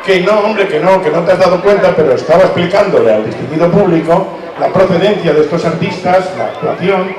Que no, hombre, que no te has dado cuenta, pero estaba explicándole al distinguido público la procedencia de estos artistas, la actuación.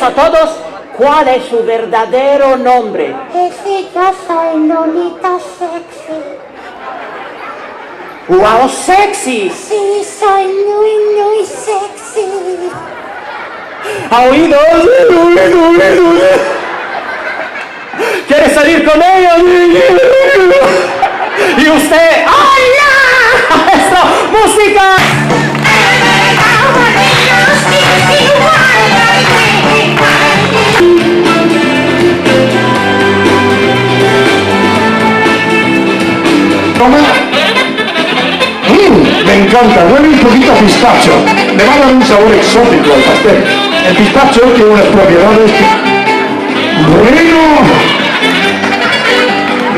A todos, ¿cuál es su verdadero nombre? Sí, yo soy Lolita Sexy. ¡Wow, sexy! Sí, soy muy sexy. ¿Ha oído? ¿Quiere salir con ella? Y usted, ¡hola! ¡Esto, música! Me encanta, huele un poquito a pistacho. Le va a dar un sabor exótico al pastel. El pistacho tiene unas propiedades que... ¡Bueno!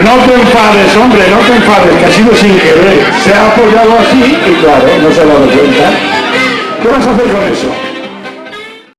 No te enfades, hombre, no te enfades, que ha sido sin querer. Se ha apoyado así y claro, no se ha dado cuenta. ¿Qué vas a hacer con eso?